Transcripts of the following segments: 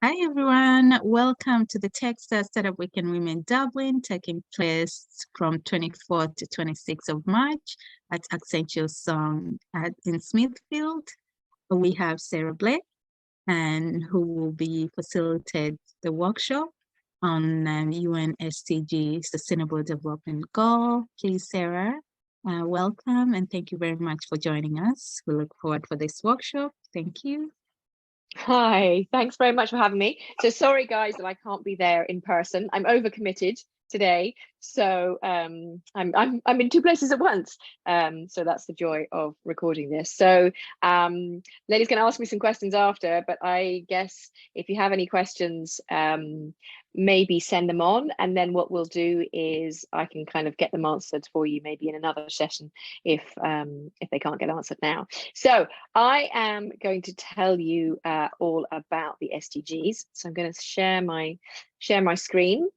Hi everyone, welcome to the Techstars Startup Weekend Women Dublin, taking place from 24th to 26th of March at Accenture Song in Smithfield. We have Sarah Blake, and who will be facilitating the workshop on UN SDG Sustainable Development Goal. Please, Sarah, welcome and thank you very much for joining us. We look forward for this workshop. Thank you. Hi, thanks very much for having me. So sorry guys that I can't be there in person. I'm overcommitted today, so I'm in two places at once. So that's the joy of recording this. So Ladies can ask me some questions after, but I guess if you have any questions, maybe send them on, and then what we'll do is I can kind of get them answered for you maybe in another session if they can't get answered now. So I am going to tell you all about the SDGs. So I'm going to share my screen,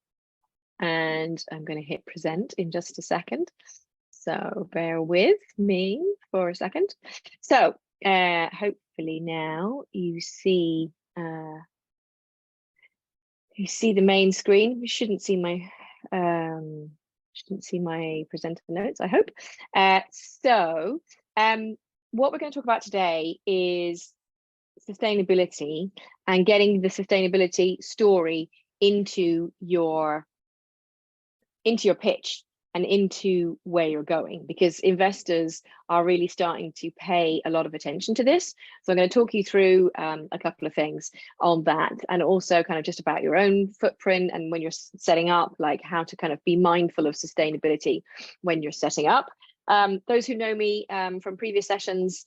and I'm going to hit present in just a second. So bear with me for a second. So hopefully now you see the main screen. You shouldn't see my presenter notes, I hope. What we're going to talk about today is sustainability and getting the sustainability story into your pitch and into where you're going, because investors are really starting to pay a lot of attention to this. So I'm going to talk you through a couple of things on that, and also kind of just about your own footprint and when you're setting up, like how to kind of be mindful of sustainability when you're setting up. Those who know me from previous sessions,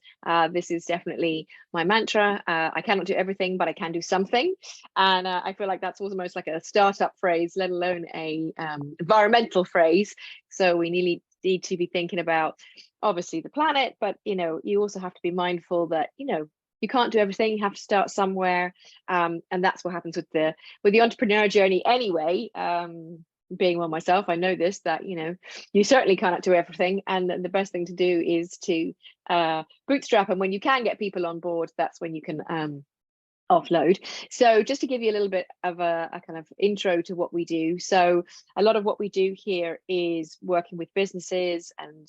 this is definitely my mantra. I cannot do everything, but I can do something. And I feel like that's almost like a startup phrase, let alone a environmental phrase. So we need to be thinking about, obviously, the planet, but you also have to be mindful that you can't do everything. You have to start somewhere, and that's what happens with the entrepreneur journey anyway. Being one myself, I know this, that you certainly cannot do everything, and the best thing to do is to bootstrap, and when you can get people on board, that's when you can offload. So just to give you a little bit of a kind of intro to what we do. So a lot of what we do here is working with businesses and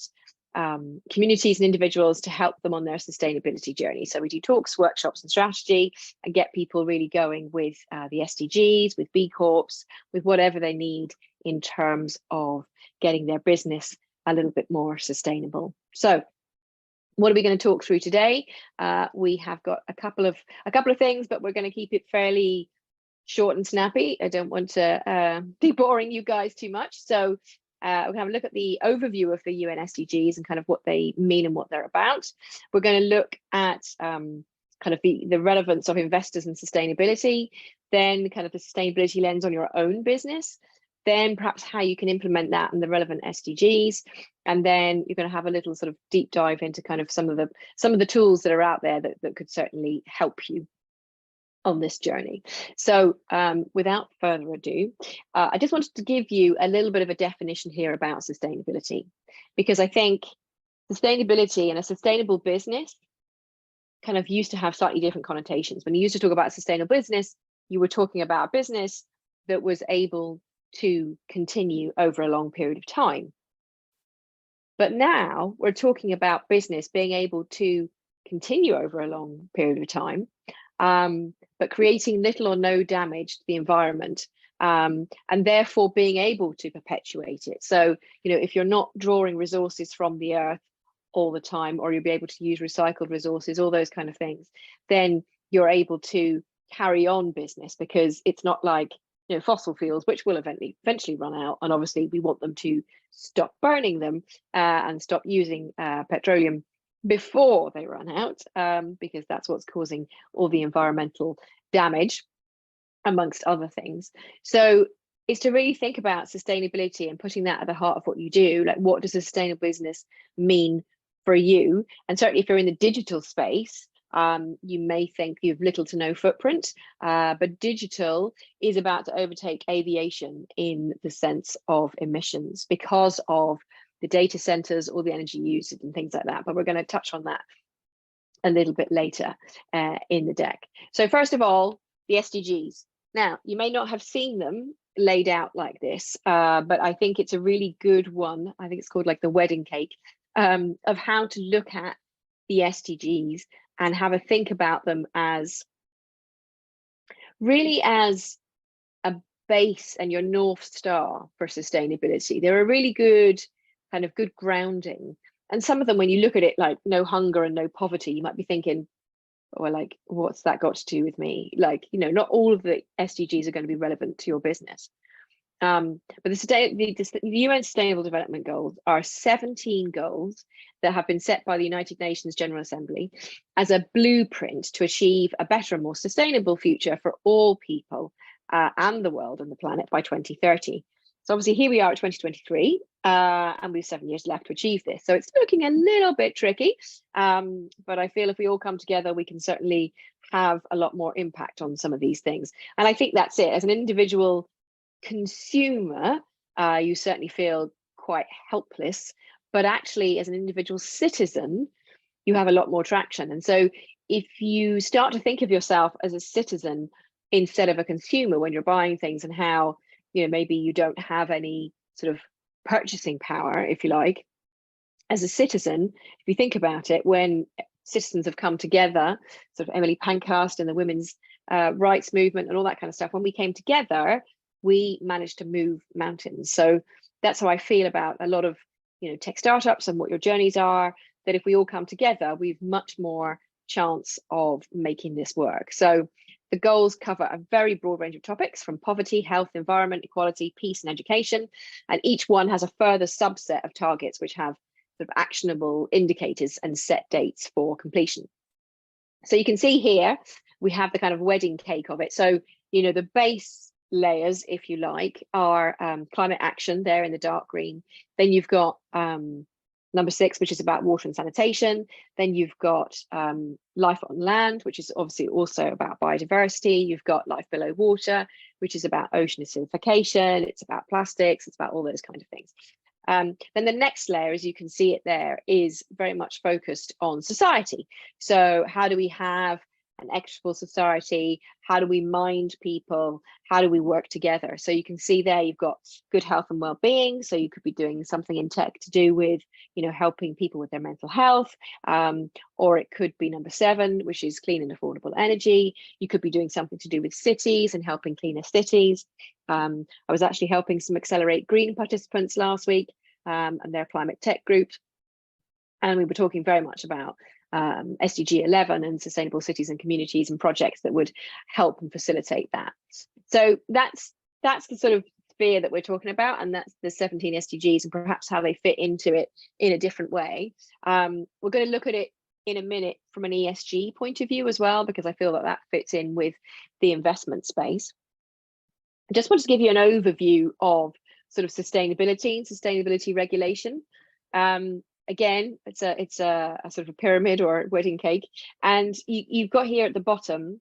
communities and individuals to help them on their sustainability journey. So we do talks, workshops and strategy, and get people really going with the SDGs, with B Corps, with whatever they need in terms of getting their business a little bit more sustainable. So what are we going to talk through today? We have got a couple of things, but we're going to keep it fairly short and snappy. I don't want to be boring you guys too much. So we'll have a look at the overview of the UN SDGs and kind of what they mean and what they're about. We're going to look at kind of the relevance of investors and sustainability, then kind of the sustainability lens on your own business, then perhaps how you can implement that and the relevant SDGs, and then you're going to have a little sort of deep dive into kind of some of the tools that are out there that could certainly help you on this journey. So without further ado, I just wanted to give you a little bit of a definition here about sustainability, because I think sustainability and a sustainable business kind of used to have slightly different connotations. When you used to talk about sustainable business, you were talking about a business that was able to continue over a long period of time. But now we're talking about business being able to continue over a long period of time, but creating little or no damage to the environment, and therefore being able to perpetuate it. So, if you're not drawing resources from the earth all the time, or you'll be able to use recycled resources, all those kind of things, then you're able to carry on business, because it's not like fossil fuels, which will eventually run out, and obviously we want them to stop burning them and stop using petroleum before they run out, because that's what's causing all the environmental damage, amongst other things. So it's to really think about sustainability and putting that at the heart of what you do. Like, what does a sustainable business mean for you? And certainly if you're in the digital space, you may think you have little to no footprint, but digital is about to overtake aviation in the sense of emissions, because of the data centers, all the energy used and things like that. But we're going to touch on that a little bit later in the deck. So first of all, the SDGs. Now, you may not have seen them laid out like this, but I think it's a really good one. I think it's called like the wedding cake, of how to look at the SDGs and have a think about them as really as a base and your North Star for sustainability. They're a really good kind of good grounding. And some of them, when you look at it, like no hunger and no poverty, you might be thinking, or like, what's that got to do with me? Like, you know, not all of the SDGs are going to be relevant to your business. But the UN Sustainable Development Goals are 17 goals that have been set by the United Nations General Assembly as a blueprint to achieve a better and more sustainable future for all people and the world and the planet by 2030. So obviously here we are at 2023, and we have 7 years left to achieve this. So it's looking a little bit tricky, but I feel if we all come together, we can certainly have a lot more impact on some of these things. And I think that's it. As an individual consumer, you certainly feel quite helpless, but actually as an individual citizen, you have a lot more traction. And so if you start to think of yourself as a citizen instead of a consumer when you're buying things, and how, you know, maybe you don't have any sort of purchasing power, if you like, as a citizen, if you think about it, when citizens have come together, sort of Emily Pankhurst and the women's rights movement and all that kind of stuff, when we came together, we managed to move mountains. So that's how I feel about a lot of, you know, tech startups and what your journeys are, that if we all come together, we've much more chance of making this work. So the goals cover a very broad range of topics, from poverty, health, environment, equality, peace, and education. And each one has a further subset of targets which have sort of actionable indicators and set dates for completion. So you can see here, we have the kind of wedding cake of it. So, you know, the base layers, if you like, are climate action there in the dark green. Then you've got number 6, which is about water and sanitation. Then you've got life on land, which is obviously also about biodiversity. You've got life below water, which is about ocean acidification. It's about plastics. It's about all those kind of things. Then the next layer, as you can see it there, is very much focused on society. So how do we have an equitable society? How do we mind people? How do we work together? So you can see there, you've got good health and well-being. So you could be doing something in tech to do with, you know, helping people with their mental health. Or it could be number 7, which is clean and affordable energy. You could be doing something to do with cities and helping cleaner cities. I was actually helping some Accelerate Green participants last week and their climate tech group. And we were talking very much about SDG 11 and sustainable cities and communities and projects that would help and facilitate that. So that's the sort of sphere that we're talking about, and that's the 17 SDGs and perhaps how they fit into it in a different way. We're going to look at it in a minute from an ESG point of view as well, because I feel that that fits in with the investment space. I just wanted to give you an overview of sort of sustainability and sustainability regulation. Again, it's a sort of a pyramid or wedding cake, and you've got here at the bottom,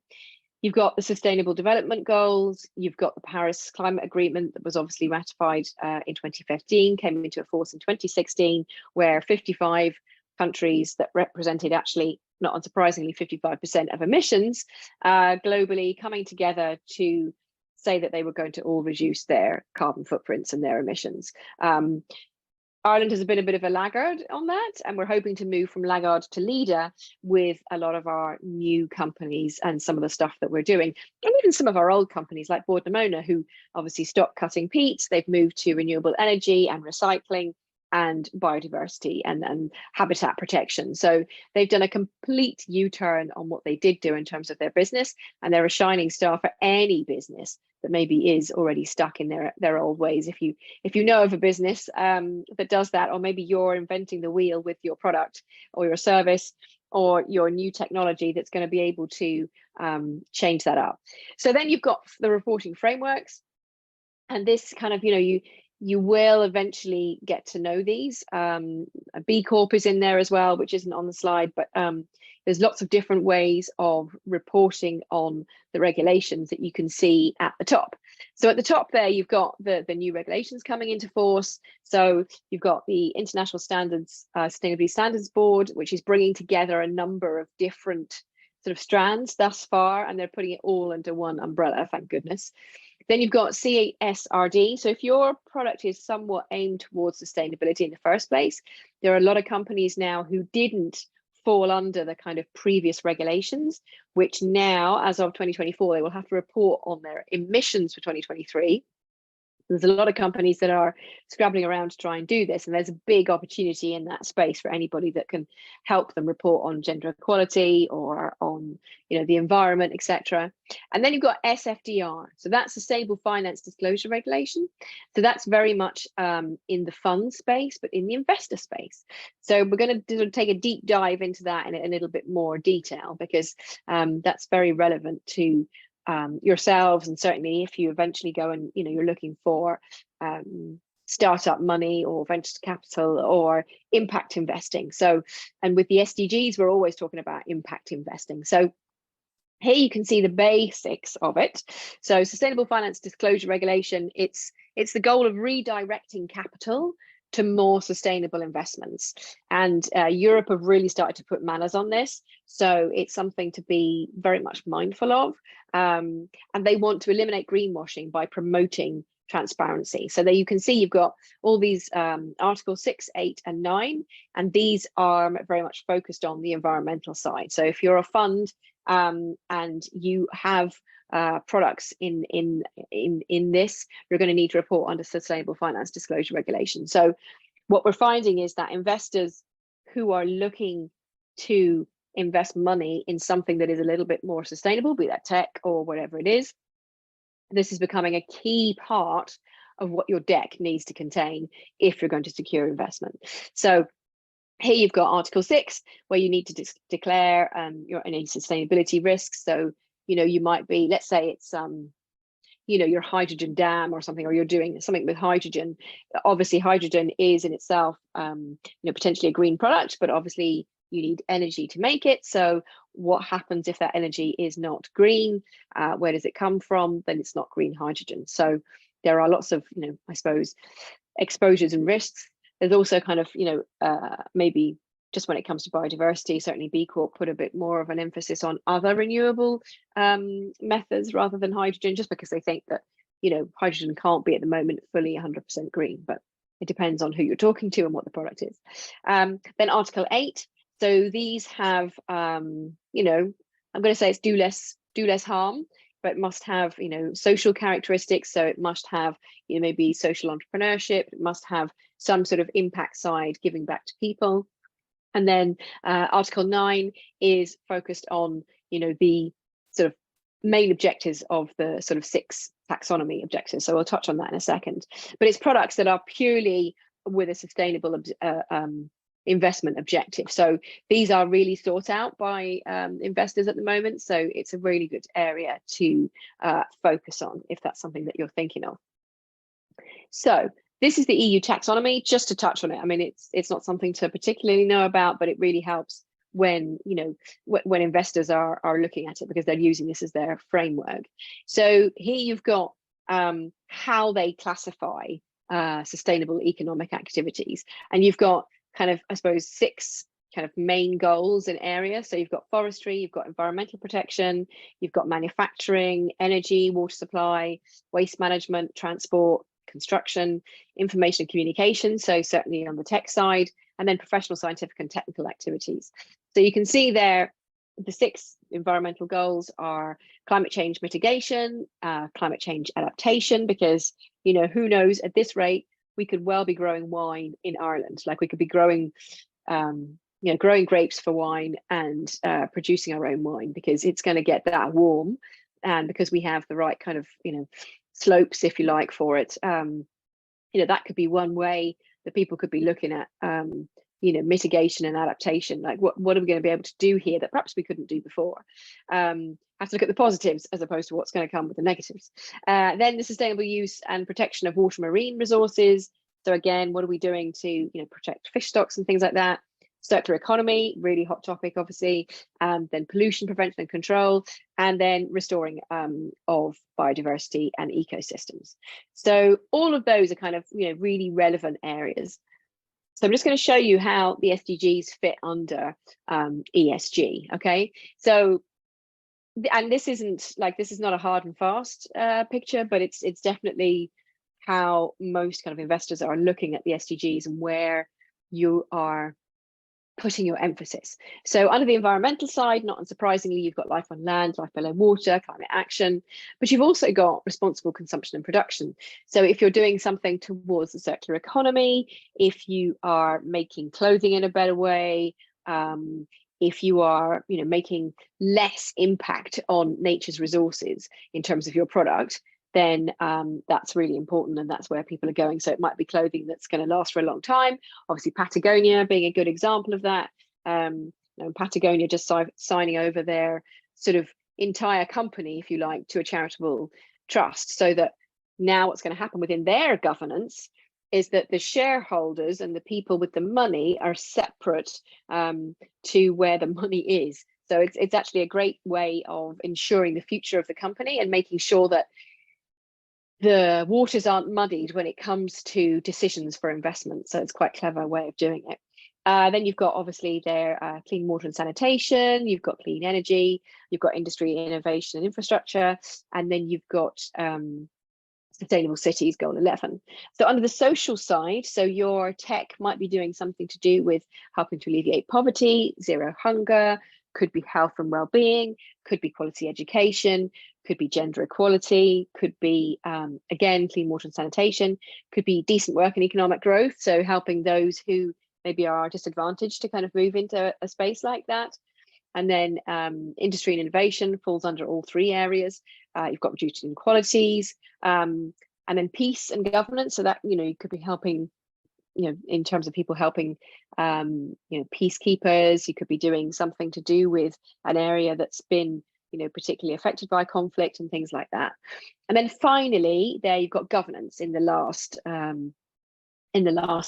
you've got the Sustainable Development Goals, you've got the Paris Climate Agreement that was obviously ratified in 2015, came into force in 2016, where 55 countries that represented, actually, not unsurprisingly, 55% of emissions globally, coming together to say that they were going to all reduce their carbon footprints and their emissions. Ireland has been a bit of a laggard on that, and we're hoping to move from laggard to leader with a lot of our new companies and some of the stuff that we're doing, and even some of our old companies like Bord Namona, who obviously stopped cutting peat. They've moved to renewable energy and recycling and biodiversity and habitat protection. So they've done a complete U-turn on what they did do in terms of their business, and they're a shining star for any business that maybe is already stuck in their old ways. If you know of a business that does that, or maybe you're inventing the wheel with your product or your service or your new technology that's going to be able to change that up. So then you've got the reporting frameworks, and this kind of, you will eventually get to know these. A B Corp is in there as well, which isn't on the slide, but there's lots of different ways of reporting on the regulations that you can see at the top. So at the top there, you've got the new regulations coming into force. So you've got the International Standards, Sustainability Standards Board, which is bringing together a number of different sort of strands thus far, and they're putting it all under one umbrella, thank goodness. Then you've got CSRD. So if your product is somewhat aimed towards sustainability in the first place, there are a lot of companies now who didn't fall under the kind of previous regulations, which now, as of 2024, they will have to report on their emissions for 2023. There's a lot of companies that are scrabbling around to try and do this, and there's a big opportunity in that space for anybody that can help them report on gender equality or on, you know, the environment, etc. And then you've got SFDR, so that's Sustainable Finance Disclosure Regulation. So that's very much in the fund space, but in the investor space. So we're going to take a deep dive into that in a little bit more detail, because that's very relevant to yourselves, and certainly if you eventually go and, you know, you're looking for startup money or venture capital or impact investing. So, and with the SDGs, we're always talking about impact investing. So here you can see the basics of it. So Sustainable Finance Disclosure Regulation, it's the goal of redirecting capital to more sustainable investments. And Europe have really started to put manners on this. So it's something to be very much mindful of. And they want to eliminate greenwashing by promoting transparency. So there you can see you've got all these Article 6, 8, and 9, and these are very much focused on the environmental side. So if you're a fund and you have products in this, you're going to need to report under Sustainable Finance Disclosure Regulation. So what we're finding is that investors who are looking to invest money in something that is a little bit more sustainable, be that tech or whatever it is, this is becoming a key part of what your deck needs to contain if you're going to secure investment. So here you've got Article 6, where you need to declare your any sustainability risks. So, you know, you might be, let's say it's you know, your hydrogen dam or something, or you're doing something with hydrogen. Obviously hydrogen is in itself you know, potentially a green product, but obviously you need energy to make it. So what happens if that energy is not green? Where does it come from? Then it's not green hydrogen. So there are lots of, you know, I suppose, exposures and risks. There's also kind of, you know, maybe just when it comes to biodiversity, certainly B Corp put a bit more of an emphasis on other renewable methods rather than hydrogen, just because they think that, you know, hydrogen can't be at the moment fully 100% green, but it depends on who you're talking to and what the product is. Then Article 8. So these have, you know, I'm going to say it's do less harm, but must have, you know, social characteristics. So it must have, you know, maybe social entrepreneurship. It must have some sort of impact side, giving back to people. And then Article 9 is focused on, you know, the sort of main objectives of the sort of 6 taxonomy objectives. So we'll touch on that in a second. But it's products that are purely with a sustainable investment objective. So these are really thought out by investors at the moment. So it's a really good area to focus on if that's something that you're thinking of. So this is the EU taxonomy, just to touch on it. I mean, it's not something to particularly know about, but it really helps when, you know, when investors are looking at it, because they're using this as their framework. So here you've got how they classify sustainable economic activities, and you've got kind of, I suppose, 6 kind of main goals in areas. So you've got forestry, you've got environmental protection, you've got manufacturing, energy, water supply, waste management, transport, construction, information and communication, so certainly on the tech side, and then professional, scientific and technical activities. So you can see there, the 6 environmental goals are climate change mitigation, climate change adaptation, because, you know, who knows, at this rate, we could well be growing wine in Ireland. Like we could be growing, you know, growing grapes for wine and producing our own wine, because it's going to get that warm, and because we have the right kind of, you know, slopes, if you like, for it. You know, that could be one way that people could be looking at, you know, mitigation and adaptation. Like what are we going to be able to do here that perhaps we couldn't do before? Have to look at the positives as opposed to what's going to come with the negatives. Then the sustainable use and protection of water marine resources. So again, what are we doing to, you know, protect fish stocks and things like that? Circular economy, really hot topic, obviously. Then pollution prevention and control, and then restoring of biodiversity and ecosystems. So all of those are kind of, you know, really relevant areas. So I'm just going to show you how the SDGs fit under ESG. Okay, so and this isn't like, this is not a hard and fast picture, but it's definitely how most kind of investors are looking at the SDGs and where you are putting your emphasis. So under the environmental side, not unsurprisingly, you've got life on land, life below water, climate action, but you've also got responsible consumption and production. So if you're doing something towards the circular economy, if you are making clothing in a better way, if you are, you know, making less impact on nature's resources in terms of your product, then that's really important, and that's where people are going. So it might be clothing that's going to last for a long time. Obviously, Patagonia being a good example of that. You know, Patagonia just signing over their sort of entire company, if you like, to a charitable trust, so that now what's going to happen within their governance is that the shareholders and the people with the money are separate to where the money is. So it's actually a great way of ensuring the future of the company and making sure that the waters aren't muddied when it comes to decisions for investment. So it's quite a clever way of doing it. Then you've got obviously their clean water and sanitation, you've got clean energy, you've got industry, innovation and infrastructure, and then you've got sustainable cities, goal 11. So under the social side, so your tech might be doing something to do with helping to alleviate poverty, zero hunger, could be health and well-being, could be quality education, could be gender equality, could be, again, clean water and sanitation, could be decent work and economic growth. So helping those who maybe are disadvantaged to kind of move into a space like that. And then industry and innovation falls under all three areas. You've got reduced inequalities, and then peace and governance. So that, you know, you could be helping, you know, in terms of people helping, you know, peacekeepers. You could be doing something to do with an area that's been, you know, particularly affected by conflict and things like that. And then finally, there you've got governance in the last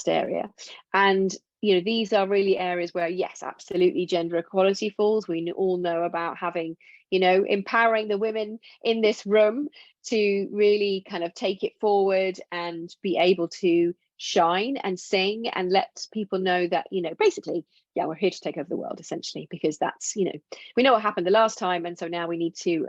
area. And you know, these are really areas where, yes, absolutely, gender equality falls. We all know about having, you know, empowering the women in this room to really kind of take it forward and be able to shine and sing and let people know that, you know, basically, yeah, we're here to take over the world, essentially, because that's, you know, we know what happened the last time, and so now we need to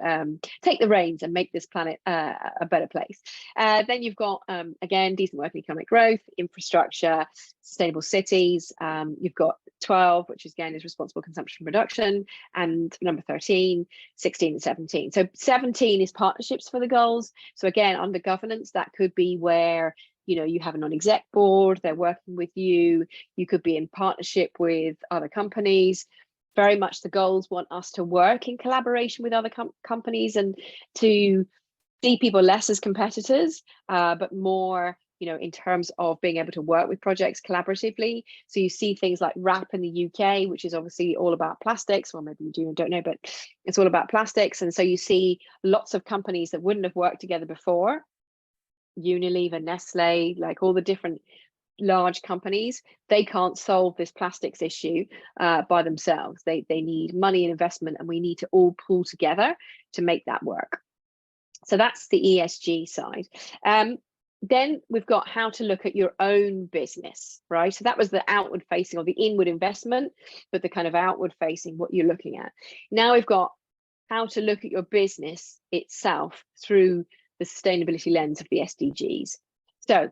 take the reins and make this planet a better place. Then you've got, again, decent work and economic growth, infrastructure, sustainable cities. You've got 12, which again is responsible consumption and production, and number 13, 16 and 17. So 17 is partnerships for the goals. So again, under governance, that could be where, you know, you have a non-exec board, they're working with you, you could be in partnership with other companies. Very much the goals want us to work in collaboration with other companies and to see people less as competitors, but more, you know, in terms of being able to work with projects collaboratively. So you see things like WRAP in the UK, which is obviously all about plastics, or maybe you do and don't know, but it's all about plastics. And so you see lots of companies that wouldn't have worked together before, Unilever, Nestle, like all the different large companies, they can't solve this plastics issue by themselves. They need money and investment, and we need to all pull together to make that work. So that's the ESG side. Then we've got how to look at your own business, right? So that was the outward facing or the inward investment, but the kind of outward facing, what you're looking at. Now we've got how to look at your business itself through the sustainability lens of the SDGs. So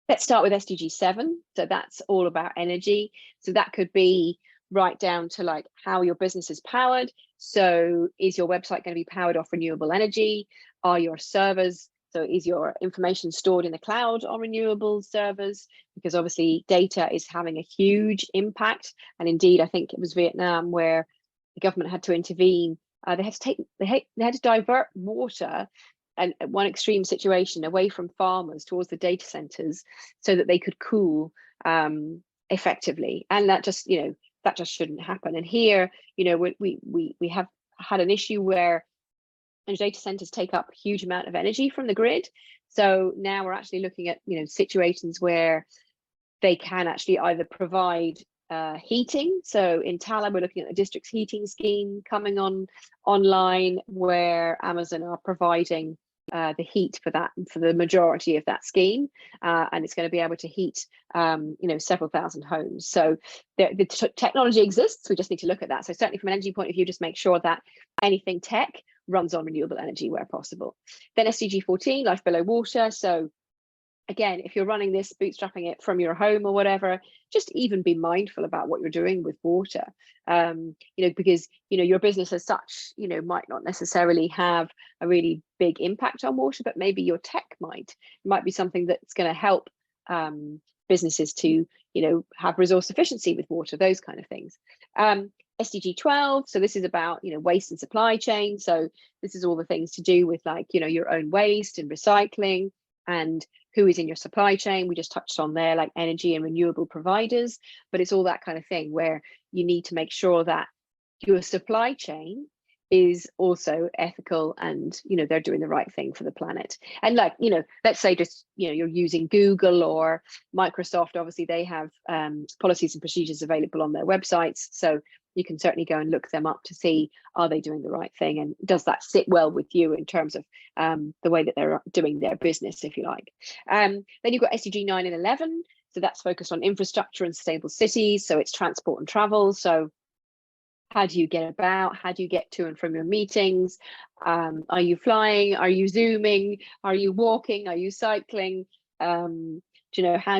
let's start with SDG 7. So that's all about energy. So that could be right down to like how your business is powered. So is your website going to be powered off renewable energy? Are your servers, so is your information stored in the cloud on renewable servers? Because obviously data is having a huge impact. And indeed, I think it was Vietnam where the government had to intervene. They had to divert water, and one extreme situation, away from farmers towards the data centers so that they could cool effectively. And that just, you know, that just shouldn't happen. And here, you know, we have had an issue where data centers take up a huge amount of energy from the grid. So now we're actually looking at, you know, situations where they can actually either provide heating. So in Tala, we're looking at the district's heating scheme coming online, where Amazon are providing the heat for the majority of that scheme, and it's going to be able to heat several thousand homes. So the technology exists. We just need to look at that. So certainly from an energy point of view, just make sure that anything tech runs on renewable energy where possible. Then SDG 14, life below water. So again, if you're running this, bootstrapping it from your home or whatever, just even be mindful about what you're doing with water, because your business as such might not necessarily have a really big impact on water, but maybe your tech might be something that's going to help businesses to have resource efficiency with water, those kind of things. SDG 12, so this is about waste and supply chain. So this is all the things to do with your own waste and recycling, and who is in your supply chain. We just touched on there, like energy and renewable providers, but it's all that kind of thing where you need to make sure that your supply chain is also ethical and they're doing the right thing for the planet. And let's say just you're using Google or Microsoft, obviously they have policies and procedures available on their websites, so you can certainly go and look them up to see, are they doing the right thing, and does that sit well with you in terms of the way that they're doing their business, if you like. Then you've got SDG 9 and 11, so that's focused on infrastructure and sustainable cities. So it's transport and travel. So how do you get about? How do you get to and from your meetings? Are you flying? Are you Zooming? Are you walking? Are you cycling? How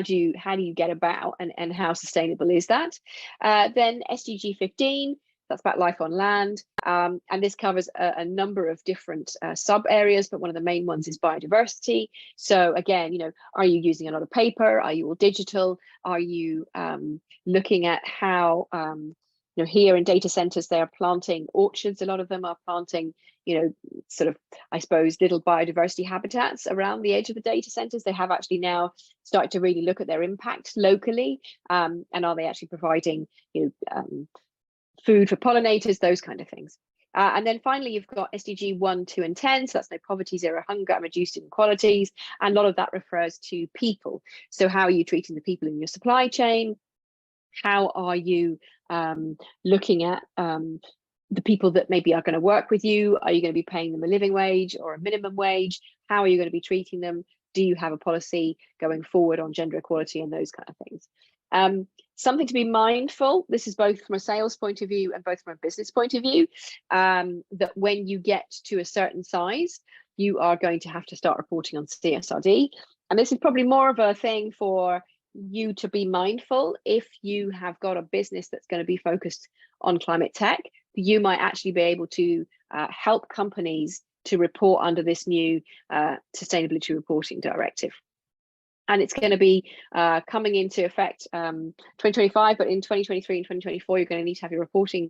do you get about, and how sustainable is that? Then SDG 15, that's about life on land, and this covers a number of different sub areas, but one of the main ones is biodiversity. So again, are you using a lot of paper? Are you all digital? Are you looking at how here in data centers, they are planting orchards. A lot of them are planting, sort of, I suppose, little biodiversity habitats around the edge of the data centers. They have actually now started to really look at their impact locally, and are they actually providing, food for pollinators, those kind of things. And then finally, you've got SDG 1, 2, and 10. So that's no poverty, zero hunger, and reduced inequalities. And a lot of that refers to people. So how are you treating the people in your supply chain? How are you looking at the people that maybe are going to work with you? Are you going to be paying them a living wage or a minimum wage? How are you going to be treating them? Do you have a policy going forward on gender equality and those kind of things? Something to be mindful, this is both from a sales point of view and both from a business point of view, that when you get to a certain size, you are going to have to start reporting on CSRD. And this is probably more of a thing for you to be mindful. If you have got a business that's going to be focused on climate tech, you might actually be able to help companies to report under this new sustainability reporting directive. And it's going to be coming into effect 2025, but in 2023 and 2024, you're going to need to have your reporting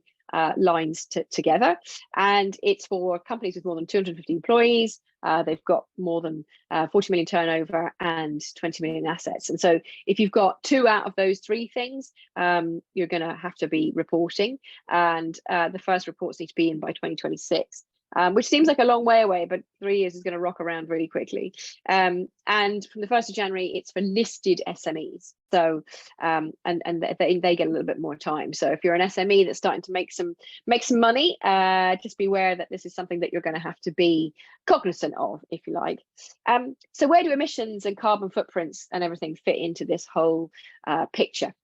lines together. And it's for companies with more than 250 employees. They've got more than 40 million turnover and 20 million assets. And so if you've got 2 out of those 3 things, you're going to have to be reporting. And the first reports need to be in by 2026. Which seems like a long way away, but 3 years is going to rock around really quickly. And from the 1st of January, it's for listed SMEs. So, and they get a little bit more time. So if you're an SME that's starting to make some money, just be aware that this is something that you're going to have to be cognizant of, if you like. So where do emissions and carbon footprints and everything fit into this whole picture?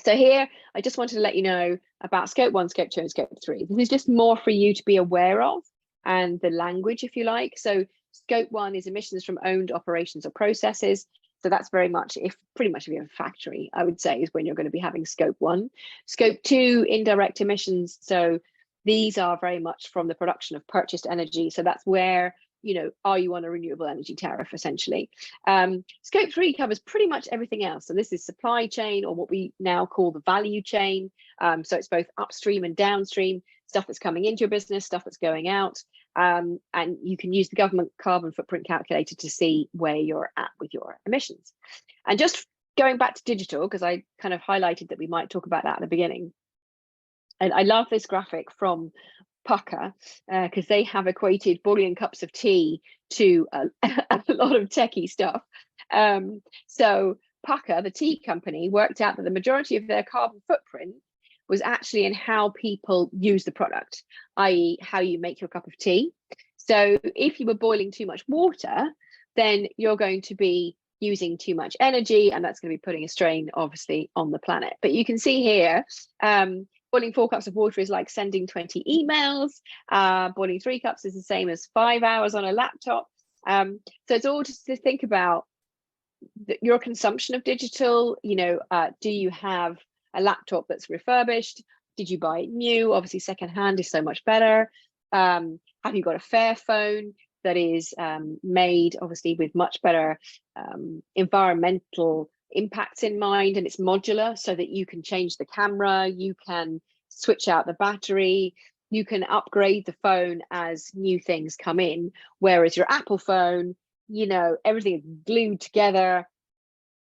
So here, I just wanted to let you know about Scope 1, Scope 2, and Scope 3. This is just more for you to be aware of, and the language, if you like. So Scope 1 is emissions from owned operations or processes. So that's very much, pretty much if you have a factory, I would say, is when you're going to be having Scope 1. Scope 2, indirect emissions. So these are very much from the production of purchased energy. So that's where, are you on a renewable energy tariff, essentially? Scope 3 covers pretty much everything else. So this is supply chain, or what we now call the value chain. So it's both upstream and downstream, stuff that's coming into your business, stuff that's going out. And you can use the government carbon footprint calculator to see where you're at with your emissions. And just going back to digital, because I kind of highlighted that we might talk about that at the beginning. And I love this graphic from Pucker, because they have equated Boolean cups of tea to a lot of techie stuff. So Pucker, the tea company, worked out that the majority of their carbon footprint was actually in how people use the product, i.e. how you make your cup of tea. So if you were boiling too much water, then you're going to be using too much energy, and that's going to be putting a strain, obviously, on the planet. But you can see here, boiling 4 cups of water is like sending 20 emails. Boiling 3 cups is the same as 5 hours on a laptop. So it's all just to think about your consumption of digital. Do you have a laptop that's refurbished? Did you buy it new? Obviously, secondhand is so much better. Have you got a fair phone that is made, obviously, with much better environmental impacts in mind, and it's modular so that you can change the camera, you can switch out the battery, you can upgrade the phone as new things come in, whereas your Apple phone, everything is glued together.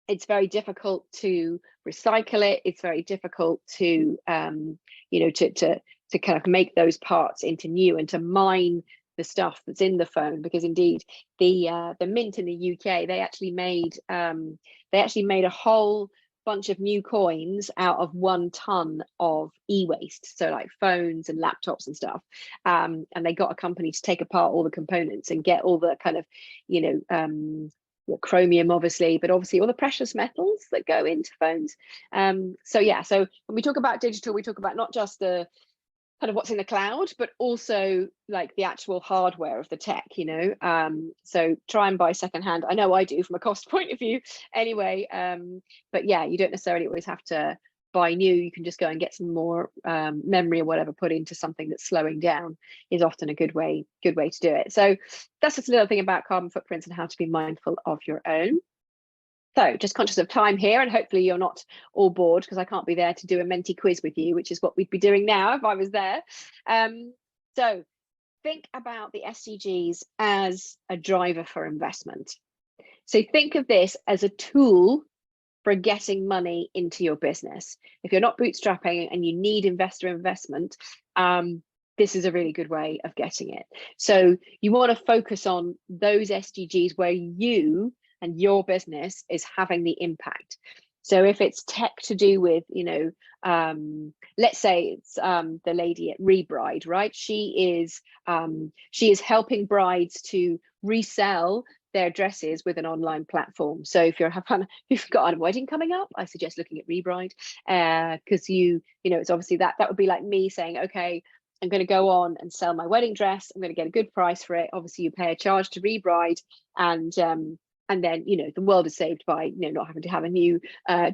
It's very difficult to recycle it. It's very difficult to to kind of make those parts into new and to mine the stuff that's in the phone, because indeed the Mint in the UK, they actually made a whole bunch of new coins out of 1 ton of e-waste, so like phones and laptops and stuff, and they got a company to take apart all the components and get all the kind of chromium, obviously, but obviously all the precious metals that go into phones. So when we talk about digital, we talk about not just the kind of what's in the cloud, but also like the actual hardware of the tech. So try and buy secondhand. I know I do from a cost point of view anyway, but yeah, you don't necessarily always have to buy new. You can just go and get some more memory or whatever put into something that's slowing down, is often a good way to do it. So that's just a little thing about carbon footprints and how to be mindful of your own. So just conscious of time here, and hopefully you're not all bored, because I can't be there to do a Menti quiz with you, which is what we'd be doing now if I was there. So think about the SDGs as a driver for investment. So think of this as a tool for getting money into your business. If you're not bootstrapping and you need investor investment, this is a really good way of getting it. So you want to focus on those SDGs where you and your business is having the impact. So if it's tech to do with, let's say it's the lady at Rebride, right? She is helping brides to resell their dresses with an online platform. So if you've got a wedding coming up, I suggest looking at Rebride, because it's obviously that would be like me saying, okay, I'm going to go on and sell my wedding dress. I'm going to get a good price for it. Obviously, you pay a charge to Rebride, and then the world is saved by not having to have a new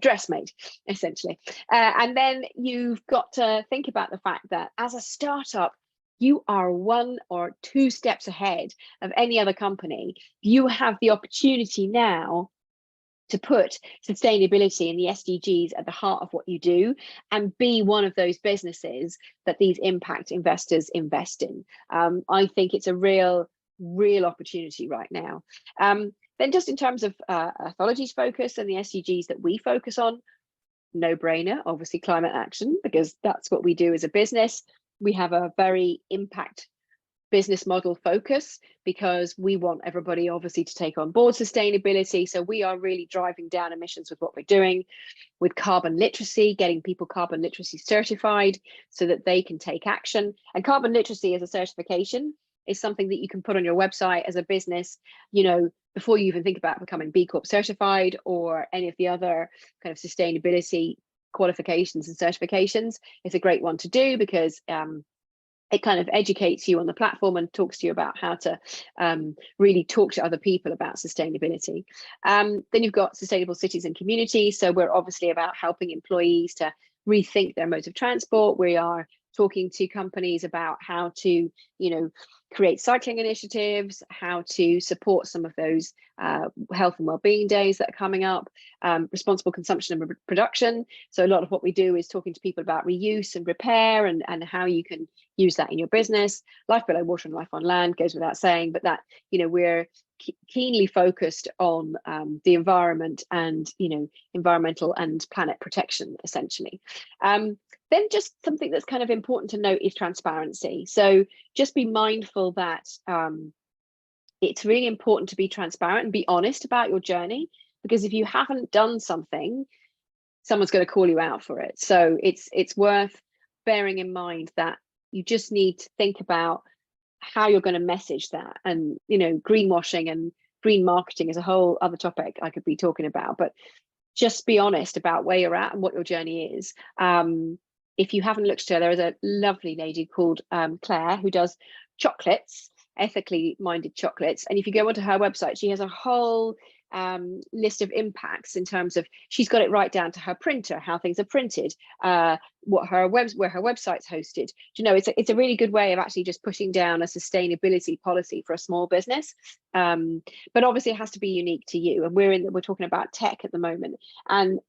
dress made, essentially. And then you've got to think about the fact that as a startup, you are 1 or 2 steps ahead of any other company. You have the opportunity now to put sustainability and the SDGs at the heart of what you do, and be one of those businesses that these impact investors invest in. I think it's a real opportunity right now. Then just in terms of Athology's focus and the SDGs that we focus on, no brainer, obviously climate action, because that's what we do as a business. We have a very impact business model focus because we want everybody obviously to take on board sustainability. So we are really driving down emissions with what we're doing, with carbon literacy, getting people carbon literacy certified so that they can take action. And carbon literacy as a certification is something that you can put on your website as a business, before you even think about becoming B Corp certified or any of the other kind of sustainability qualifications and certifications. It's a great one to do because it kind of educates you on the platform and talks to you about how to really talk to other people about sustainability. Then you've got sustainable cities and communities. So we're obviously about helping employees to rethink their modes of transport. We are talking to companies about how to, create cycling initiatives, how to support some of those health and wellbeing days that are coming up, responsible consumption and production. So a lot of what we do is talking to people about reuse and repair and how you can use that in your business. Life below water and life on land goes without saying, but that, we're keenly focused on the environment and, environmental and planet protection, essentially. Then just something that's kind of important to note is transparency. So just be mindful that it's really important to be transparent and be honest about your journey, because if you haven't done something, someone's going to call you out for it. So it's worth bearing in mind that you just need to think about how you're going to message that. And, you know, greenwashing and green marketing is a whole other topic I could be talking about, but just be honest about where you're at and what your journey is. If you haven't looked at her, there is a lovely lady called Claire who does chocolates, ethically minded chocolates. And if you go onto her website, she has a whole list of impacts in terms of, she's got it right down to her printer, how things are printed, where her website's hosted. Do you know, it's a really good way of actually just pushing down a sustainability policy for a small business. But obviously it has to be unique to you. And we're talking about tech at the moment, and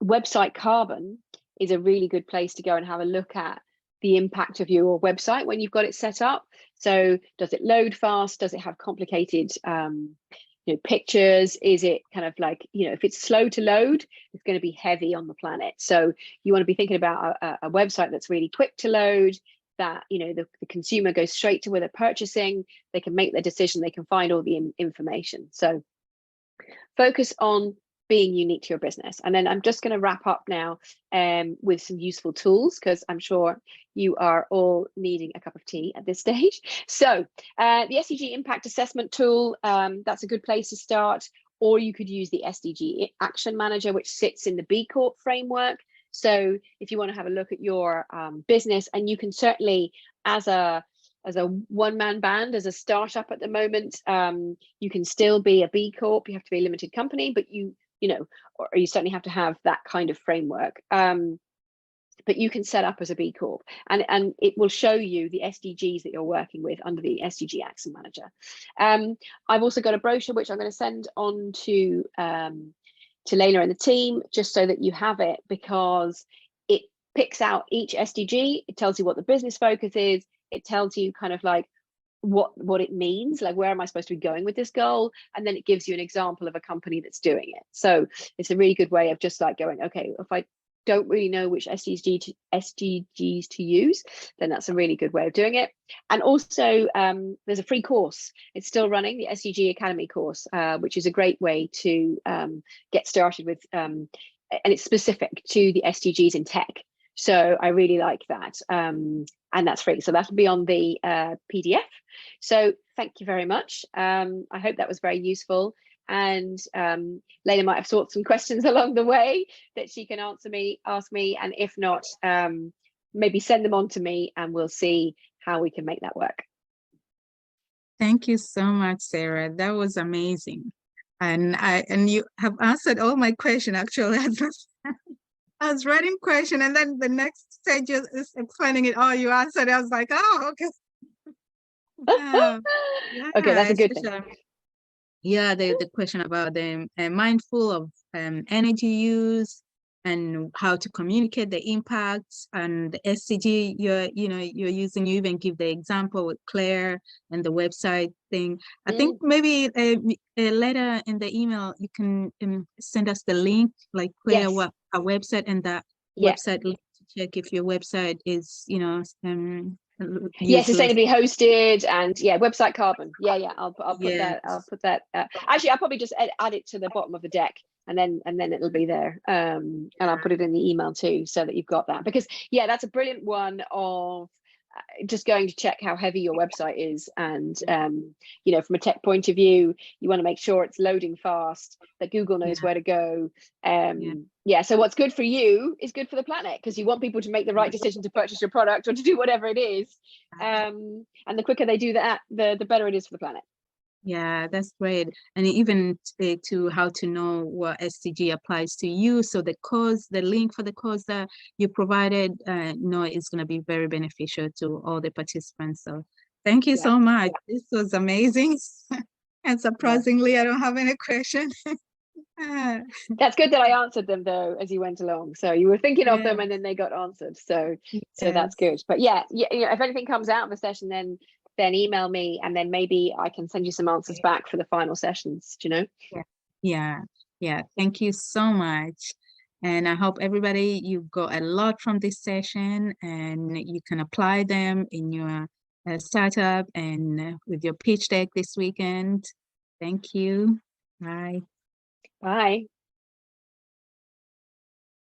website carbon is a really good place to go and have a look at the impact of your website when you've got it set up. So does it load fast? Does it have complicated you know, pictures? Is it kind of like, you know, if it's slow to load, it's going to be heavy on the planet. So you want to be thinking about a website that's really quick to load, that, you know, the consumer goes straight to where they're purchasing, they can make their decision, they can find all the information. So focus on being unique to your business. And then I'm just going to wrap up now with some useful tools, because I'm sure you are all needing a cup of tea at this stage. So the SDG impact assessment tool, that's a good place to start. Or you could use the SDG action manager, which sits in the B Corp framework. So if you want to have a look at your business, and you can certainly, as a one-man band, as a startup at the moment, you can still be a B Corp. You have to be a limited company, but you know, or you certainly have to have that kind of framework. But you can set up as a B Corp, and it will show you the SDGs that you're working with under the SDG Action Manager. I've also got a brochure which I'm going to send on to Layla and the team, just so that you have it, because it picks out each SDG. It tells you what the business focus is. It tells you kind of like what it means, like where am I supposed to be going with this goal, and then it gives you an example of a company that's doing it. So it's a really good way of just like going, okay, if I don't really know which SDGs to use, then that's a really good way of doing it. And also there's a free course, it's still running, the SDG Academy course, which is a great way to get started with, and it's specific to the SDGs in tech. So I really like that, and that's free. So that'll be on the PDF. So thank you very much. I hope that was very useful. And Layla might have thought some questions along the way that she can ask me. And if not, maybe send them on to me, and we'll see how we can make that work. Thank you so much, Sarah. That was amazing. And you have answered all my questions, actually. I was writing question, and then the next stage is explaining it. Oh, you answered. I was like, oh, okay. Yeah, okay, that's a good thing. Yeah, the question about the mindful of energy use and how to communicate the impacts, and the SDG you're using. You even give the example with Claire and the website thing. I think maybe later in the email you can send us the link, like Claire, yes. a website, and that website link to check if your website is, yeah, sustainably hosted, and website carbon. I'll put that. Actually, I'll probably just add it to the bottom of the deck, and then it'll be there. And I'll put it in the email too, so that you've got that, because that's a brilliant one of just going to check how heavy your website is. And from a tech point of view, you want to make sure it's loading fast, that Google knows where to go. So what's good for you is good for the planet, because you want people to make the right decision to purchase your product or to do whatever it is. And the quicker they do that, the better it is for the planet. Yeah, that's great. And even to how to know what SDG applies to you. So the link for the course that you provided, is going to be very beneficial to all the participants. So thank you so much. This was amazing. And surprisingly, I don't have any questions. That's good that I answered them though as you went along. So you were thinking of them, and then they got answered. So that's good. But if anything comes out of the session, then email me, and then maybe I can send you some answers back for the final sessions. Do you know? Yeah. Thank you so much. And I hope everybody, you got a lot from this session, and you can apply them in your startup and with your pitch deck this weekend. Thank you. Bye. Bye.